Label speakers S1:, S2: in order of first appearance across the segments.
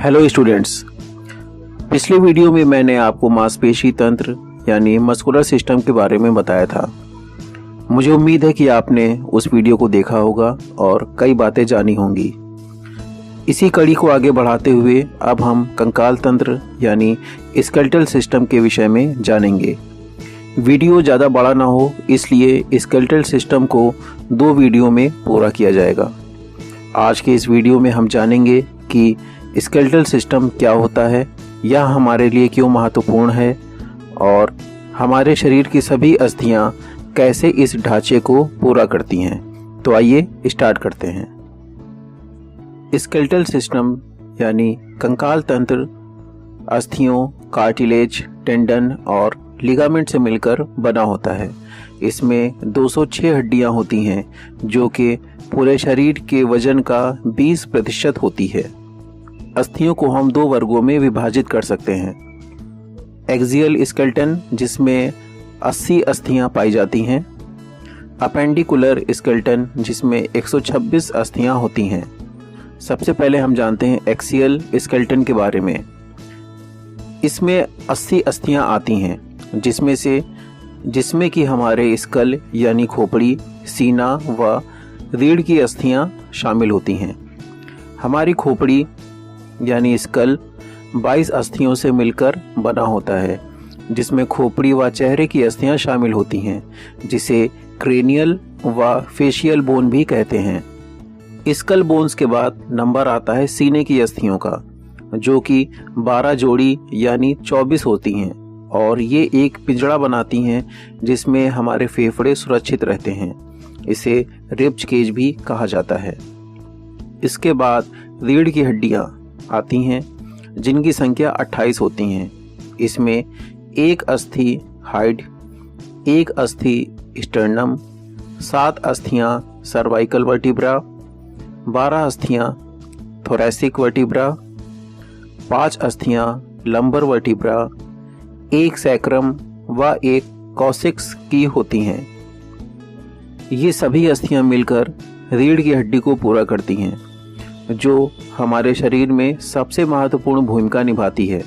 S1: Hello students, पिछले video में मैंने आपको मांसपेशी तंत्र यानी मस्कुलर सिस्टम के बारे में बताया था। मुझे उम्मीद है कि आपने उस वीडियो को देखा होगा और कई बातें जानी होंगी। इसी कड़ी को आगे बढ़ाते हुए अब हम कंकाल तंत्र यानी स्केलेटल सिस्टम के विषय में जानेंगे। वीडियो ज़्यादा बड़ा ना हो, इसलिए स्केलेटल सिस्टम को 2 वीडियो में पूरा किया जाएगा। आज के इस वीडियो में हम जानेंगे कि स्केलेटल सिस्टम क्या होता है, यह हमारे लिए क्यों महत्वपूर्ण है और हमारे शरीर की सभी अस्थियां कैसे इस ढांचे को पूरा करती हैं। तो आइए स्टार्ट करते हैं। स्केलेटल सिस्टम यानी कंकाल तंत्र अस्थियों, कार्टिलेज, टेंडन और लिगामेंट से मिलकर बना होता है। इसमें 206 हड्डियां होती हैं जो कि पूरे शरीर के वजन का 20% होती है। अस्थियों को हम 2 वर्गों में विभाजित कर सकते हैं। एक्सियल स्केलेटन जिसमें 80 अस्थियां पाई जाती हैं, अपेंडिकुलर स्केलेटन जिसमें 126 अस्थियां होती हैं। सबसे पहले हम जानते हैं एक्सियल स्केलेटन के बारे में। इसमें 80 अस्थियां आती हैं जिसमें कि हमारे स्कल यानी खोपड़ी, सीना व रीढ़ की अस्थियां शामिल होती हैं। हमारी खोपड़ी यानी स्कल 22 अस्थियों से मिलकर बना होता है, जिसमें खोपड़ी व चेहरे की अस्थियां शामिल होती हैं, जिसे क्रेनियल व फेशियल बोन भी कहते हैं। स्कल बोन्स के बाद नंबर आता है सीने की अस्थियों का, जो कि 12 जोड़ी यानी 24 होती हैं और ये एक पिंजड़ा बनाती हैं जिसमें हमारे फेफड़े सुरक्षित रहते हैं। इसे रिब्ज केज भी कहा जाता है। इसके बाद रीढ़ की हड्डियां आती हैं जिनकी संख्या 28 होती हैं। इसमें 1 अस्थि हाइड, 1 अस्थि स्टर्नम, 7 अस्थियां सर्वाइकल वर्टिब्रा, 12 अस्थियां थोरैसिक वर्टिब्रा, 5 अस्थियां लंबर वर्टिब्रा, 1 सैक्रम व 1 कॉक्सिक्स की होती हैं। ये सभी अस्थियां मिलकर रीढ़ की हड्डी को पूरा करती हैं, जो हमारे शरीर में सबसे महत्वपूर्ण भूमिका निभाती है।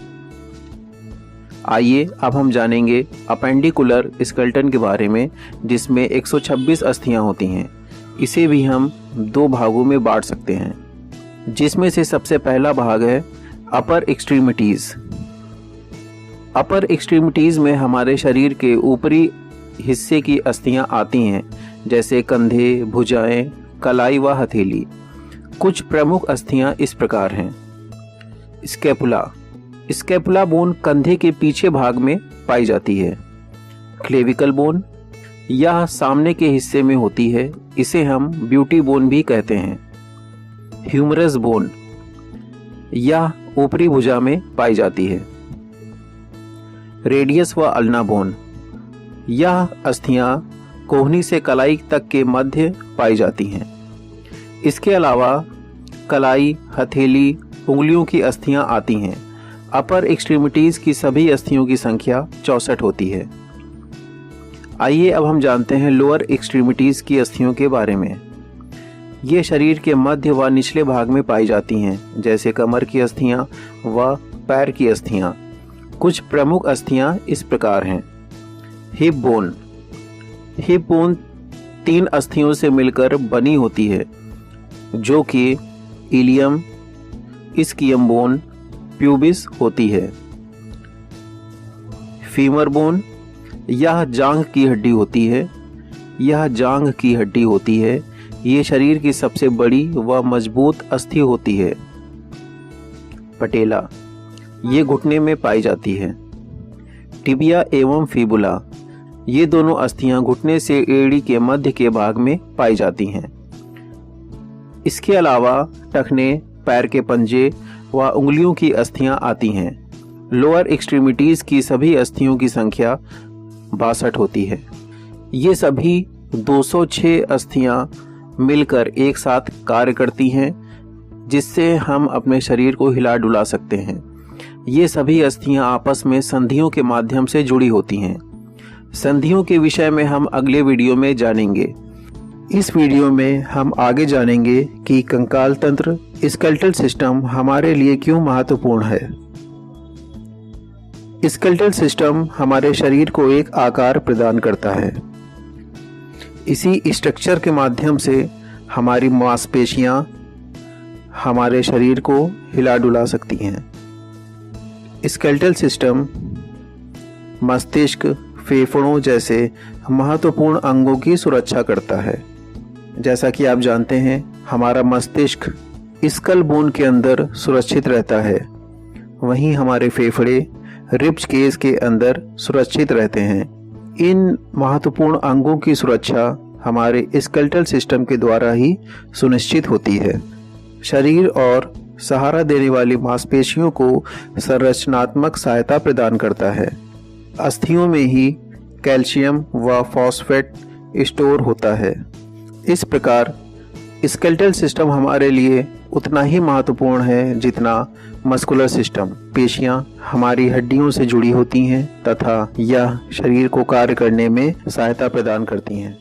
S1: आइए अब हम जानेंगे अपेंडिकुलर स्केलेटन के बारे में, जिसमें 126 अस्थियां होती हैं। इसे भी हम 2 भागों में बांट सकते हैं, जिसमें से सबसे पहला भाग है अपर एक्सट्रीमिटीज। अपर एक्सट्रीमिटीज में हमारे शरीर के ऊपरी हिस्से की अस्थियां आती हैं, जैसे कंधे, भुजाएं, कलाई व हथेली। कुछ प्रमुख अस्थियां इस प्रकार हैं। स्कैपुला बोन कंधे के पीछे भाग में पाई जाती है। क्लेविकल बोन यह सामने के हिस्से में होती है, इसे हम ब्यूटी बोन भी कहते हैं। ह्यूमरस बोन यह ऊपरी भुजा में पाई जाती है। रेडियस व अल्ना बोन यह अस्थियां कोहनी से कलाई तक के मध्य पाई जाती हैं। इसके अलावा कलाई, हथेली, उंगलियों की अस्थियां आती हैं। अपर एक्सट्रीमिटीज की सभी अस्थियों की संख्या 64 होती है। आइए अब हम जानते हैं लोअर एक्सट्रीमिटीज की अस्थियों के बारे में। ये शरीर के मध्य व निचले भाग में पाई जाती हैं, जैसे कमर की अस्थियां व पैर की अस्थियां। कुछ प्रमुख अस्थियां इस प्रकार हैं। हिप बोन 3 अस्थियों से मिलकर बनी होती है, जो कि इलियम, इस्कियम बोन, प्यूबिस होती है। फीमर बोन यह जांघ की हड्डी होती है। ये शरीर की सबसे बड़ी व मजबूत अस्थि होती है। पटेला ये घुटने में पाई जाती है। टिबिया एवं फीबुला ये दोनों अस्थियां घुटने से एड़ी के मध्य के भाग में पाई जाती हैं। इसके अलावा टखने, पैर के पंजे व उंगलियों की अस्थियां आती हैं। लोअर एक्सट्रीमिटीज की सभी अस्थियों की संख्या 62 होती है। ये सभी 206 अस्थियां मिलकर एक साथ कार्य करती हैं, जिससे हम अपने शरीर को हिला डुला सकते हैं। ये सभी अस्थियां आपस में संधियों के माध्यम से जुड़ी होती हैं। संधियों के विषय में हम अगले वीडियो में जानेंगे। इस वीडियो में हम आगे जानेंगे कि कंकाल तंत्र स्केलेटल सिस्टम हमारे लिए क्यों महत्वपूर्ण है। स्केलेटल सिस्टम हमारे शरीर को एक आकार प्रदान करता है। इसी स्ट्रक्चर के माध्यम से हमारी मांसपेशियां हमारे शरीर को हिला डुला सकती हैं। स्केलेटल सिस्टम मस्तिष्क, फेफड़ों जैसे महत्वपूर्ण अंगों की सुरक्षा करता है। जैसा कि आप जानते हैं, हमारा मस्तिष्क स्कल बोन के अंदर सुरक्षित रहता है, वहीं हमारे फेफड़े रिब्स केस के अंदर सुरक्षित रहते हैं। इन महत्वपूर्ण अंगों की सुरक्षा हमारे स्केलेटल सिस्टम के द्वारा ही सुनिश्चित होती है। शरीर और सहारा देने वाली मांसपेशियों को संरचनात्मक सहायता प्रदान करता है। अस्थियों में ही कैल्शियम व फॉस्फेट स्टोर होता है। इस प्रकार स्केलेटल सिस्टम हमारे लिए उतना ही महत्वपूर्ण है जितना मस्कुलर सिस्टम। पेशियां हमारी हड्डियों से जुड़ी होती हैं तथा यह शरीर को कार्य करने में सहायता प्रदान करती हैं।